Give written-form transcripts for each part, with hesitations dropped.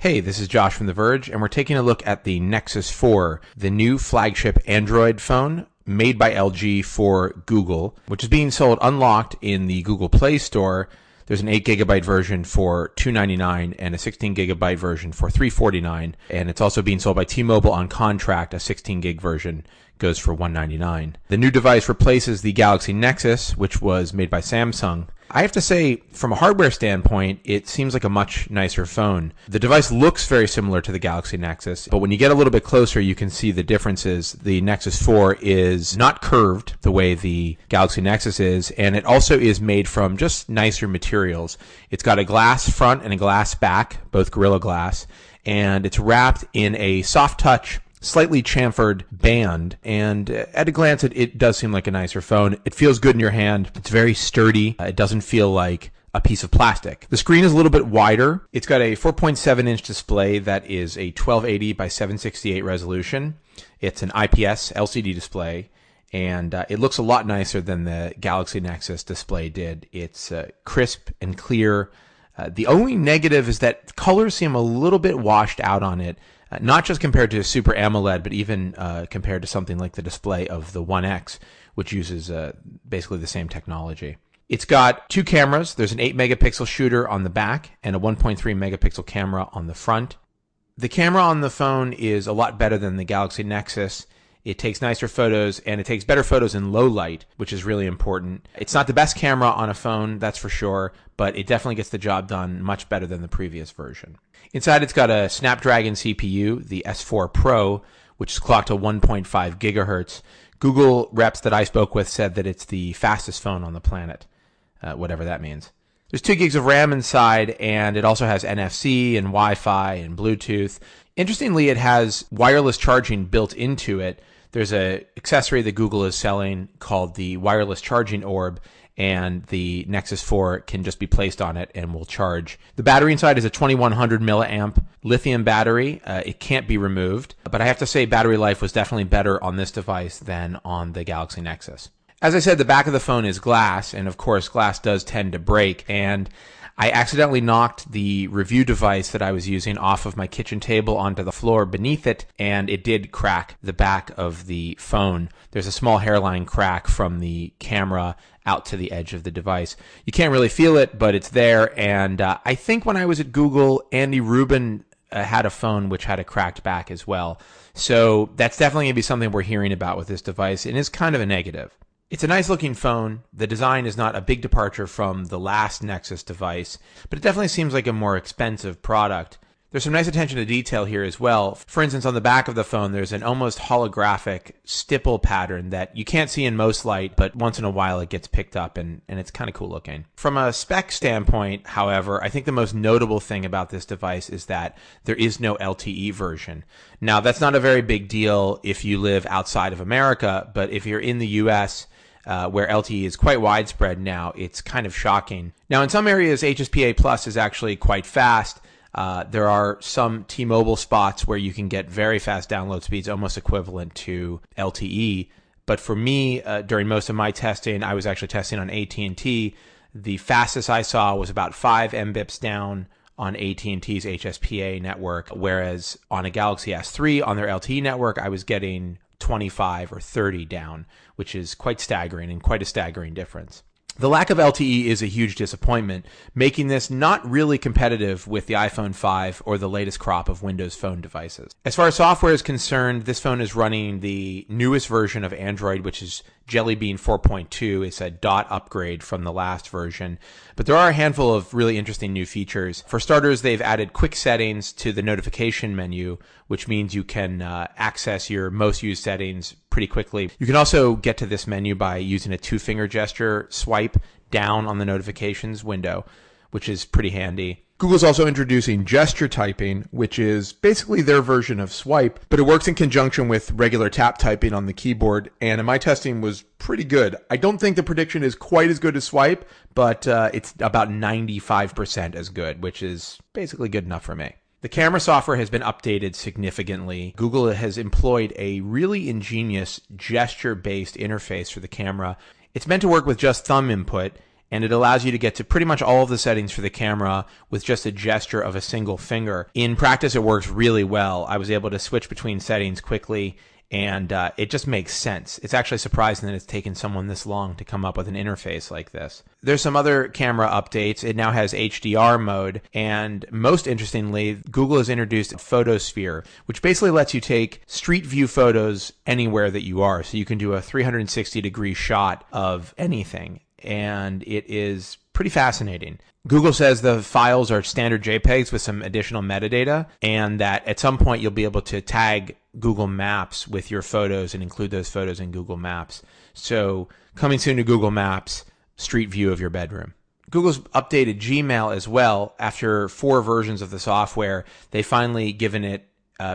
Hey, this is Josh from The Verge, and we're taking a look at the Nexus 4, the new flagship Android phone made by LG for Google, which is being sold unlocked in the Google Play Store. There's an 8GB version for $299 and a 16GB version for $349, and it's also being sold by T-Mobile on contract. A 16GB version goes for $199. The new device replaces the Galaxy Nexus, which was made by Samsung. I have to say, from a hardware standpoint, it seems like a much nicer phone. The device looks very similar to the Galaxy Nexus, but when you get a little bit closer, you can see the differences. The Nexus 4 is not curved the way the Galaxy Nexus is, and it also is made from just nicer materials. It's got a glass front and a glass back, both Gorilla Glass, and it's wrapped in a soft touch, slightly chamfered band, and at a glance it does seem like a nicer phone. It feels good in your hand. It's very sturdy. It doesn't feel like a piece of plastic. The screen is a little bit wider. It's got a 4.7-inch display that is a 1280 by 768 resolution. It's an IPS LCD display, and it looks a lot nicer than the Galaxy Nexus display did. It's crisp and clear. The only negative is that colors seem a little bit washed out on it. Not just compared to Super AMOLED, but even compared to something like the display of the One X, which uses basically the same technology. It's got two cameras. There's an 8-megapixel shooter on the back and a 1.3-megapixel camera on the front. The camera on the phone is a lot better than the Galaxy Nexus. It takes nicer photos, and it takes better photos in low light, which is really important. It's not the best camera on a phone, that's for sure, but it definitely gets the job done much better than the previous version. Inside, it's got a Snapdragon CPU, the S4 Pro, which is clocked to 1.5 gigahertz. Google reps that I spoke with said that it's the fastest phone on the planet, whatever that means. There's 2 gigs of RAM inside, and it also has NFC and Wi-Fi and Bluetooth. Interestingly, it has wireless charging built into it. There's an accessory that Google is selling called the wireless charging orb, and the Nexus 4 can just be placed on it and will charge. The battery inside is a 2100 milliamp lithium battery. It can't be removed, but I have to say battery life was definitely better on this device than on the Galaxy Nexus. As I said, the back of the phone is glass, and of course glass does tend to break, and I accidentally knocked the review device that I was using off of my kitchen table onto the floor beneath it, and it did crack the back of the phone. There's a small hairline crack from the camera out to the edge of the device. You can't really feel it, but it's there, and I think when I was at Google, Andy Rubin had a phone which had a cracked back as well. So that's definitely going to be something we're hearing about with this device, and is kind of a negative. It's a nice looking phone. The design is not a big departure from the last Nexus device, but it definitely seems like a more expensive product. There's some nice attention to detail here as well. For instance, on the back of the phone, there's an almost holographic stipple pattern that you can't see in most light, but once in a while it gets picked up, and it's kind of cool looking. From a spec standpoint, however, I think the most notable thing about this device is that there is no LTE version. Now, that's not a very big deal if you live outside of America, but if you're in the US, where LTE is quite widespread now, it's kind of shocking. Now, in some areas, HSPA Plus is actually quite fast. There are some T-Mobile spots where you can get very fast download speeds, almost equivalent to LTE. But for me, during most of my testing, I was actually testing on AT&T. The fastest I saw was about 5 Mbps down on AT&T's HSPA network, whereas on a Galaxy S3 on their LTE network, I was getting 25 or 30 down, which is quite staggering and quite a staggering difference. The lack of LTE is a huge disappointment, making this not really competitive with the iPhone 5 or the latest crop of Windows Phone devices. As far as software is concerned, this phone is running the newest version of Android, which is Jelly Bean 4.2. It's a dot upgrade from the last version, but there are a handful of really interesting new features. For starters, they've added quick settings to the notification menu, which means you can access your most used settings pretty quickly. You can also get to this menu by using a 2-finger gesture swipe down on the notifications window, which is pretty handy. Google's also introducing gesture typing, which is basically their version of swipe, but it works in conjunction with regular tap typing on the keyboard, and in my testing was pretty good. I don't think the prediction is quite as good as swipe, but it's about 95% as good, which is basically good enough for me. The camera software has been updated significantly. Google has employed a really ingenious gesture-based interface for the camera. It's meant to work with just thumb input, and it allows you to get to pretty much all of the settings for the camera with just a gesture of a single finger. In practice, it works really well. I was able to switch between settings quickly, and it just makes sense. It's actually surprising that it's taken someone this long to come up with an interface like this. There's some other camera updates. It now has HDR mode, and most interestingly, Google has introduced Photosphere, which basically lets you take street view photos anywhere that you are. So you can do a 360-degree shot of anything, and it is pretty fascinating. Google says the files are standard JPEGs with some additional metadata, and that at some point you'll be able to tag Google Maps with your photos and include those photos in Google Maps. So coming soon to Google Maps, street view of your bedroom. Google's updated Gmail as well. After 4 versions of the software, they finally given it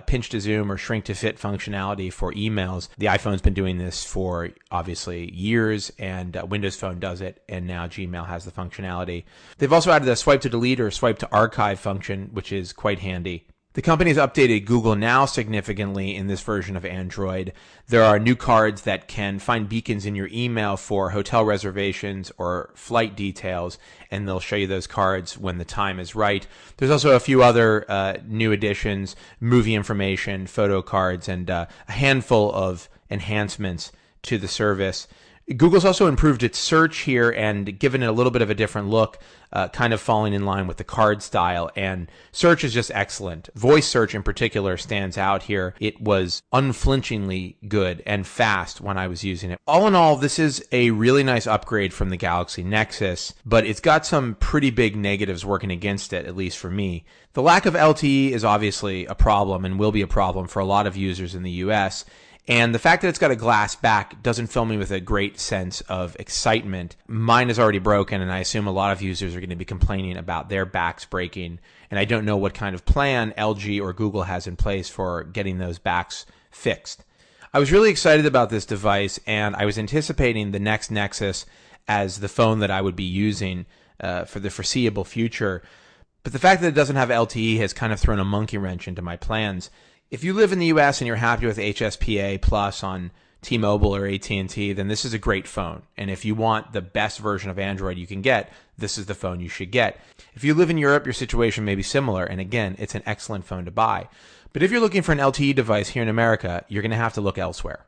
pinch to zoom or shrink to fit functionality for emails. The iPhone's been doing this for obviously years, and Windows Phone does it, and now Gmail has the functionality. They've also added a swipe to delete or swipe to archive function, which is quite handy. The company has updated Google Now significantly in this version of Android. There are new cards that can find beacons in your email for hotel reservations or flight details, and they'll show you those cards when the time is right. There's also a few other new additions, movie information, photo cards, and a handful of enhancements to the service. Google's also improved its search here and given it a little bit of a different look, kind of falling in line with the card style. And search is just excellent. Voice search in particular stands out here. It was unflinchingly good and fast when I was using it. All in all, this is a really nice upgrade from the Galaxy Nexus, but it's got some pretty big negatives working against it, at least for me. The lack of LTE is obviously a problem and will be a problem for a lot of users in the US. And the fact that it's got a glass back doesn't fill me with a great sense of excitement. Mine is already broken, and I assume a lot of users are going to be complaining about their backs breaking. And I don't know what kind of plan LG or Google has in place for getting those backs fixed. I was really excited about this device, and I was anticipating the next Nexus as the phone that I would be using for the foreseeable future. But the fact that it doesn't have LTE has kind of thrown a monkey wrench into my plans. If you live in the US and you're happy with HSPA Plus on T-Mobile or AT&T, then this is a great phone. And if you want the best version of Android you can get, this is the phone you should get. If you live in Europe, your situation may be similar, and again, it's an excellent phone to buy. But if you're looking for an LTE device here in America, you're going to have to look elsewhere.